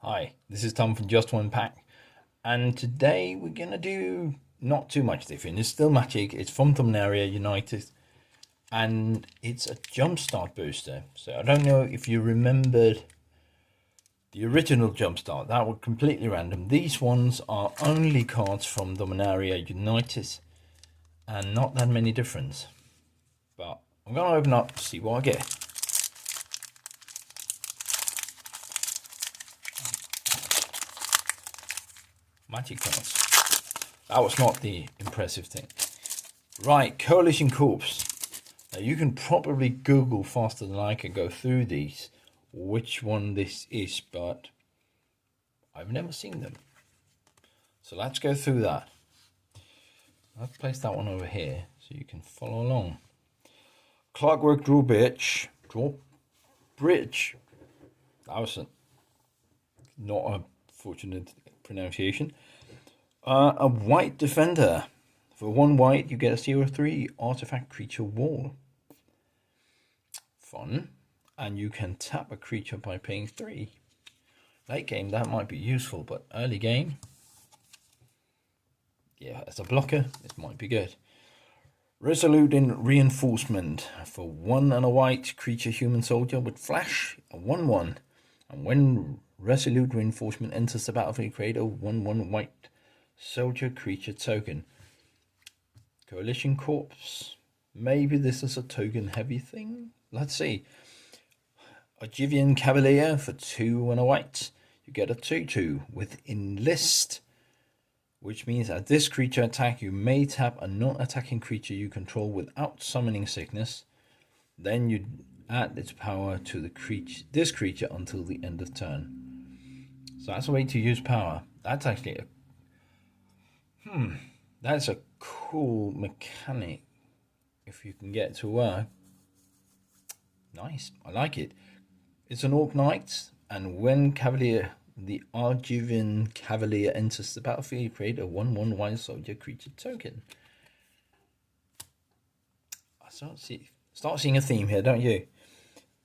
Hi, this is Tom from Just One Pack, and today we're gonna do not too much different. It's still magic. It's from Dominaria United, and it's a Jumpstart booster. So I don't know if you remembered the original Jumpstart. That was completely random. These ones are only cards from Dominaria United, and not that many difference. But I'm gonna open up to see what I get. Magic cards. That was not the impressive thing. Right, Coalition Corps. Now you can probably Google faster than I can go through these which one this is, but I've never seen them. So let's go through that. I've placed that one over here so you can follow along. Clockwork Drawbridge. Drawbridge. That was not a fortunate pronunciation. A white defender. For 1 white, you get a 0/3 artifact creature wall. Fun. And you can tap a creature by paying 3. Late game, that might be useful, but early game, yeah, as a blocker, this might be good. Resolute in Reinforcement. For 1 and a white, creature human soldier with flash, a 1/1. And when Resolute Reinforcement enters the battlefield, create a 1/1 white soldier creature token. Coalition Corps. Maybe this is a token heavy thing. Let's see. Ogivian Cavalier for 2 and a white. You get a 2/2 with Enlist, which means at this creature attack, you may tap a non-attacking creature you control without summoning Sickness. Then you add its power to this creature until the end of turn. So that's a way to use power. That's actually that's a cool mechanic if you can get it to work. Nice, I like it. It's an Orc Knight, and when the Argivian Cavalier enters the battlefield, you create a 1/1 white soldier creature token. I start seeing a theme here, don't you?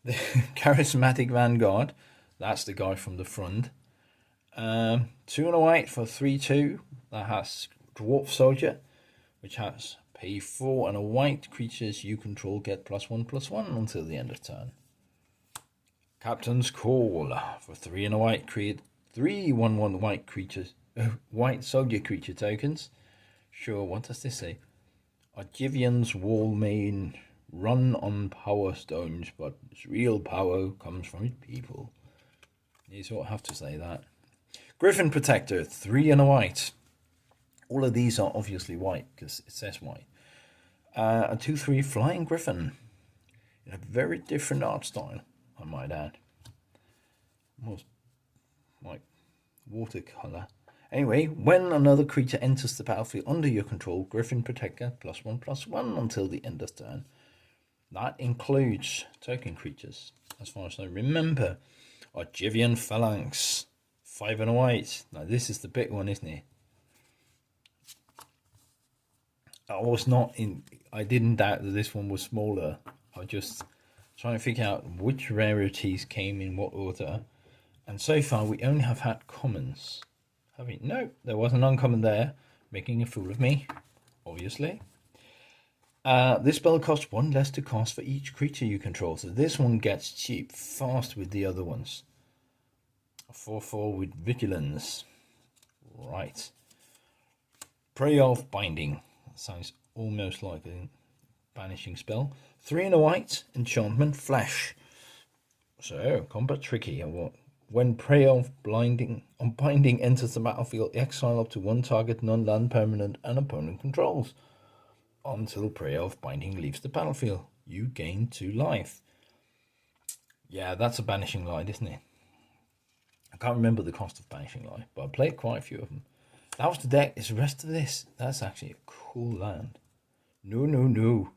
The Charismatic Vanguard, that's the guy from the front. 2 and a white for 3/2. That has Dwarf Soldier, which has pay 4 and a white. Creatures you control get +1/+1 until the end of turn. Captain's Call for 3 and a white. Create 3 1/1 white creatures, white soldier creature tokens. Sure, what does this say? Argivian's Wall main run on power stones, but its real power comes from its people. You sort of have to say that. Griffin Protector, 3 and a white. All of these are obviously white because it says white. A 2/3 Flying Griffin in a very different art style, I might add. Almost like watercolor. Anyway, when another creature enters the battlefield under your control, Griffin Protector +1/+1 until the end of turn. That includes token creatures, as far as I remember. Argivian Phalanx, 5 and a white. Now this is the big one, isn't it? I didn't doubt that this one was smaller. I was just trying to figure out which rarities came in what order. And so far we only have had commons. No, there was an uncommon there, making a fool of me, obviously. This spell costs 1 less to cast for each creature you control, so this one gets cheap fast with the other ones. A 4/4 with Vigilance. Right. Prey of Binding. That sounds almost like a banishing spell. 3 and a white. Enchantment Flash. So, combat tricky. When Prey of Binding enters the battlefield, exile up to 1 target non-land permanent an opponent controls. Until Prey of Binding leaves the battlefield, you gain 2 life. Yeah, that's a Banishing Light, isn't it? I can't remember the cost of Banishing Light, but I played quite a few of them. That was the deck. It's the rest of this. That's actually a cool land. No.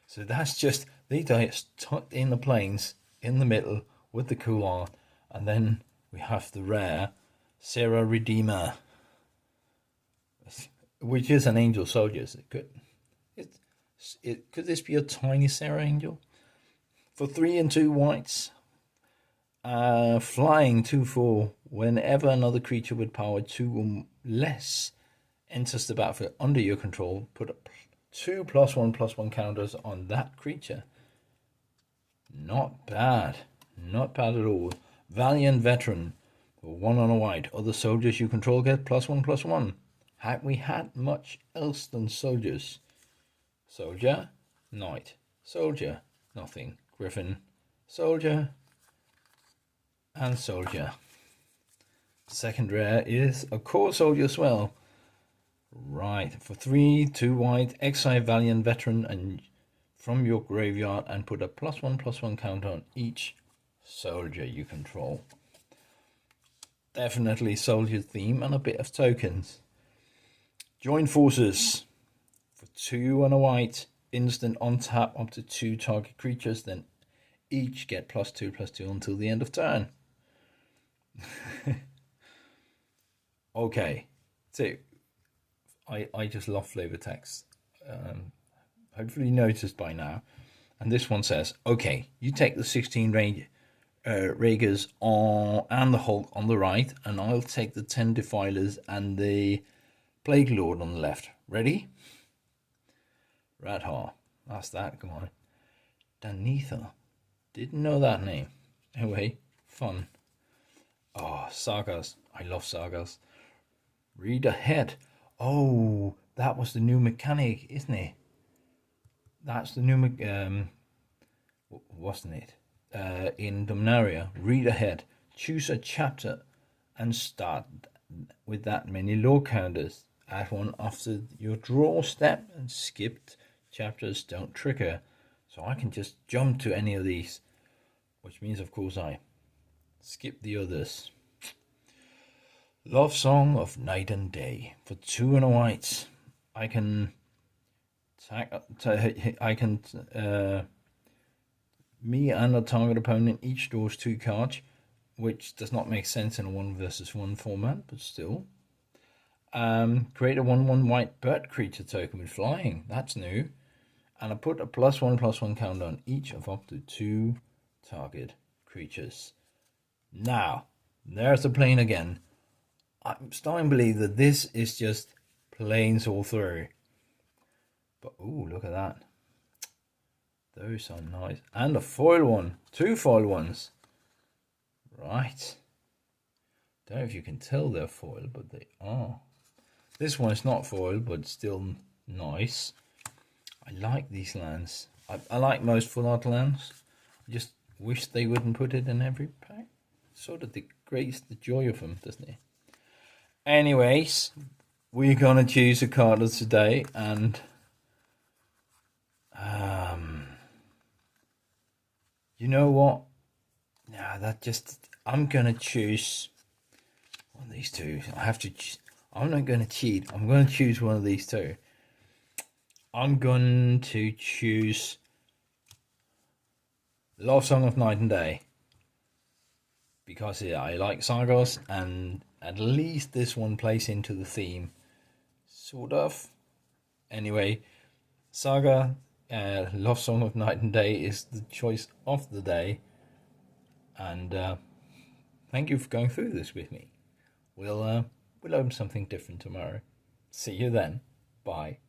So that's just, these diets tucked in the plains, in the middle, with the cool art. And then we have the rare Sarah Redeemer, which is an angel soldier. So could this be a tiny Sarah Angel? For 3 and 2 whites. Flying 2/4 whenever another creature with power 2 or less enters the battlefield under your control, put 2 +1/+1 counters on that creature. Not bad. Not bad at all. Valiant Veteran. For 1 on a white. Other soldiers you control get +1/+1. Have we had much else than soldiers? Soldier, knight. Soldier, nothing. Griffin, soldier, and soldier. Second rare is a core soldier as well. Right, for 3, 2 white, exile Valiant Veteran and from your graveyard and put a +1/+1 counter on each soldier you control. Definitely soldier theme and a bit of tokens. Join forces. For 2 and a white, instant on tap up to 2 target creatures, then each get +2/+2 until the end of turn. Okay, so I just love flavor text. Hopefully you noticed by now. And this one says, okay, you take the 16 Raegers and the Hulk on the right, and I'll take the 10 Defilers and the Plague Lord on the left. Ready? Radhar. That's that, come on. Danitha. Didn't know that name. Anyway, fun. Oh, sagas. I love sagas. Read ahead. Oh, that was the new mechanic, isn't it? That's the new wasn't it? In Dominaria, read ahead. Choose a chapter and start with that many lore counters. Add one after your draw step, and skipped chapters don't trigger. So I can just jump to any of these, which means of course I skip the others. Love Song of Night and Day. For 2 and a white, I can me and a target opponent each draws 2 cards, which does not make sense in a 1 versus 1 format, but still. Create a 1/1 white bird creature token with flying. That's new. And I put a +1/+1 counter on each of up to 2 target creatures. Now, there's the plane again. I'm starting to believe that this is just planes all through. But, ooh, look at that. Those are nice. And a foil one. 2 foil ones. Right. Don't know if you can tell they're foil, but they are. This one is not foil, but still nice. I like these lands. I like most full art lands. I just wish they wouldn't put it in every pack. Sort of degrades the joy of them, doesn't it? Anyways, we're gonna choose a card of today, and you know what? Nah, I'm gonna choose one of these two. I'm not gonna cheat. I'm gonna choose one of these two. I'm going to choose Love Song of Night and Day, because I like sagas, and at least this one plays into the theme, sort of. Anyway, saga, Love Song of Night and Day is the choice of the day, and thank you for going through this with me. We'll learn something different tomorrow. See you then. Bye.